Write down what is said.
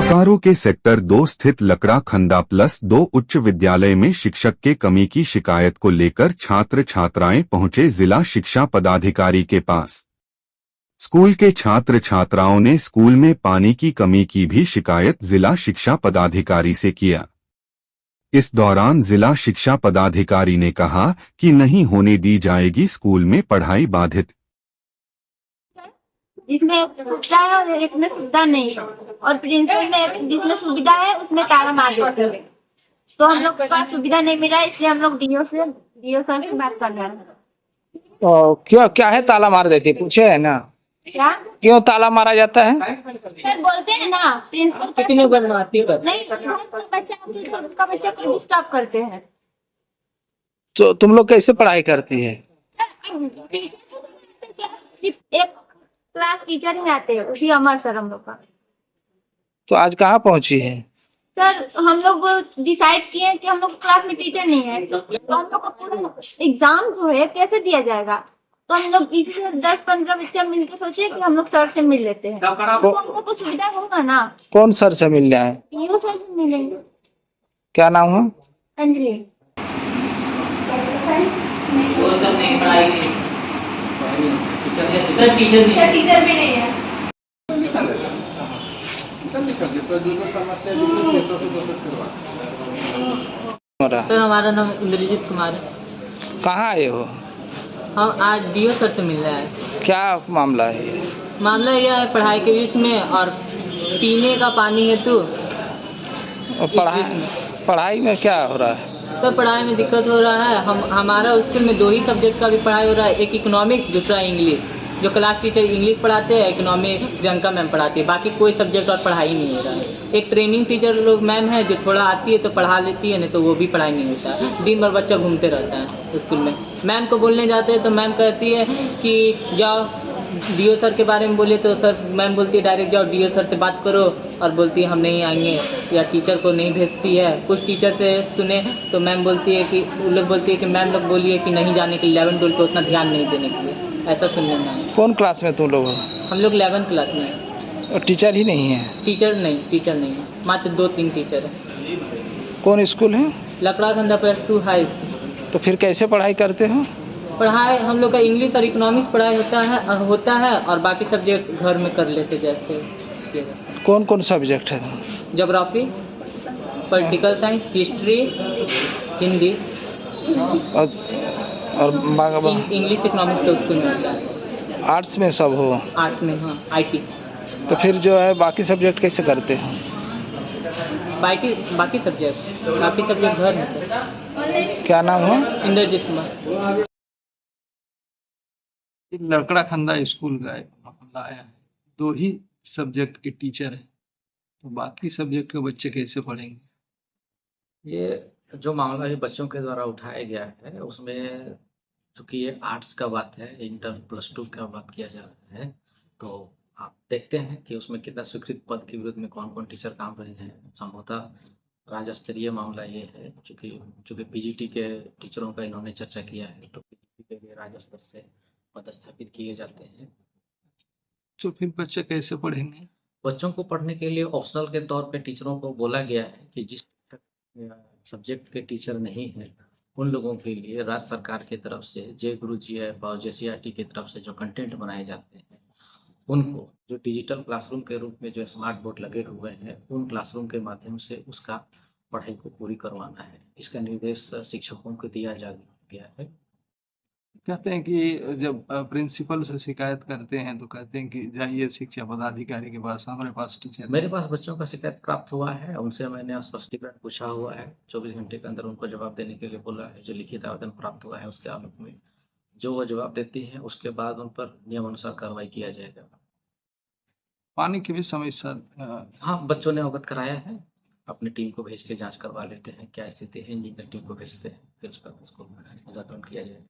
बोकारो के सेक्टर 2 स्थित लकड़ा खंदा +2 उच्च विद्यालय में शिक्षक के कमी की शिकायत को लेकर छात्र छात्राएं पहुंचे जिला शिक्षा पदाधिकारी के पास। स्कूल के छात्र छात्राओं ने स्कूल में पानी की कमी की भी शिकायत जिला शिक्षा पदाधिकारी से किया। इस दौरान जिला शिक्षा पदाधिकारी ने कहा कि नहीं होने दी जाएगी स्कूल में पढ़ाई बाधित। जिसमें सुविधा है और एक में सुविधा नहीं है, और प्रिंसिपल में जिसमें सुविधा है उसमें ताला मार देते हैं। तो हम लोग का सुविधा नहीं मिला, इसलिए हम लोग डीओ सर से बात कर रहे हैं। तो क्या है ताला मार देती, पूछे है ना क्या क्यों ताला मारा जाता है? सर बोलते हैं ना प्रिंसिपल कितनी बनवाती है? नहीं, उनका बच्चा को डिस्टर्ब करते हैं। तो तुम लोग कैसे पढ़ाई करती है? एक क्लास टीचर ही आते हैं, उसी अमर सर हम लोग का। तो आज कहाँ पहुंची है? सर हम लोग डिसाइड किए कि हम लोग क्लास में टीचर नहीं है, तो हम लोग का पूरा एग्जाम जो है कैसे दिया जाएगा। तो हम लोग इसे 10-15 बच्चे मिलकर सोचे कि हम लोग सर से मिल लेते हैं, तो हम लोग को सुविधा होगा ना। कौन सर से मिलना है? पीओ सर से मिलेंगे। क्या नाम है? अंजलि। वो सब नहीं, पढ़ाई नहीं, टीचर भी नहीं है। सर हमारा नाम इंद्रजीत कुमार है। कहाँ आए हो? हम आज डीओ सर से मिल रहे हैं। क्या मामला है ये? मामला यह है पढ़ाई के विषय में और पीने का पानी हेतु। पढ़ाई में क्या हो रहा है? तो पढ़ाई में दिक्कत हो रहा है। हमारा स्कूल में 2 ही सब्जेक्ट का भी पढ़ाई हो रहा है, एक इकोनॉमिक्स, दूसरा इंग्लिश। जो क्लास टीचर इंग्लिश पढ़ाते हैं, इकोनॉमिक्स प्रियंका मैम पढ़ाती है, बाकी कोई सब्जेक्ट और पढ़ाई नहीं हो रहा है। एक ट्रेनिंग टीचर लोग मैम है जो थोड़ा आती है तो पढ़ा लेती है, नहीं तो वो भी पढ़ाई नहीं होता है। दिन भर बच्चा घूमते रहता है स्कूल में। मैम को बोलने जाते हैं तो मैम कहती है कि जाओ डीओ सर के बारे में बोले तो सर मैम बोलती है डायरेक्ट जाओ डीओ सर से बात करो, और बोलती है हम नहीं आएंगे, या टीचर को नहीं भेजती है। कुछ टीचर से सुने तो मैम बोलती है कि वो लोग बोलती है कि मैम लोग बोलिए कि नहीं जाने के लिए, 11-12 को उतना ध्यान नहीं देने के लिए, ऐसा सुनने में आया। कौन क्लास में तुम लोग हो? हम लोग 11th क्लास में हैं। और टीचर ही नहीं है? टीचर नहीं, मात्र 2-3 टीचर है। कौन स्कूल है? लकड़ा खंदा +2 हाई स्कूल। तो फिर कैसे पढ़ाई करते हो? पढ़ाई हम लोग का इंग्लिश और इकोनॉमिक्स पढ़ाई होता है और बाकी सब्जेक्ट घर में कर लेते जैसे। कौन कौन सब्जेक्ट है? Geography, political science, history, Hindi और इंग्लिश इकोनॉमिक्स तो स्कूल में होता है। आर्ट्स में सब हो? आर्ट्स में हाँ, IT। तो फिर जो है बाकी सब्जेक्ट कैसे करते हो? बाकी सब्जेक्ट घर में। क्या नाम है? इंद्रजीत कुमार। लकड़ा खंदा स्कूल का मामला आया है। 2 ही सब्जेक्ट के टीचर हैं, तो बाकी सब्जेक्ट के बच्चे कैसे पढ़ेंगे? ये जो मामला है बच्चों के द्वारा उठाया गया है, उसमें चूंकि ये आर्ट्स का बात है, इंटर +2 का बात किया जा रहा है, तो आप देखते हैं कि उसमें कितना स्वीकृत पद के विरुद्ध में कौन कौन टीचर काम रहे हैं। संभवतः राज्य स्तरीय मामला ये है, चूंकि पीजीटी के टीचरों का इन्होंने चर्चा किया है, तो पीजीटी के लिए राज्य स्तर से पदस्थापित किए जाते हैं। तो फिर बच्चे कैसे पढ़ेंगे? बच्चों को पढ़ने के लिए ऑप्शनल के तौर पे टीचरों को बोला गया है कि जिस सब्जेक्ट के टीचर नहीं है उन लोगों के लिए राज्य सरकार की तरफ से जे गुरु GF और JCRT की तरफ से जो कंटेंट बनाए जाते हैं, उनको जो डिजिटल क्लासरूम के रूप में जो स्मार्ट बोर्ड लगे हुए हैं, उन क्लासरूम के माध्यम से उसका पढ़ाई को पूरी करवाना है। इसका निर्देश शिक्षकों को दिया जा गया है। कहते हैं कि जब प्रिंसिपल से शिकायत करते हैं तो कहते हैं कि जाइए शिक्षा पदाधिकारी के पास, हमारे पास टीचर। मेरे पास बच्चों का शिकायत प्राप्त हुआ है, उनसे मैंने स्पष्टीकरण पूछा हुआ है, 24 घंटे के अंदर उनको जवाब देने के लिए बोला है। जो लिखित आवेदन प्राप्त हुआ है उसके आलोक में जो वो जवाब देती है, उसके बाद उन पर नियमानुसार कार्रवाई किया जाएगा। पानी की भी समस्या? हाँ, बच्चों ने अवगत कराया है, अपनी टीम को भेज के जांच करवा लेते हैं क्या स्थिति है, इंजीनियर टीम को भेजते हैं, फिर उसका उसको निराकरण किया जाएगा।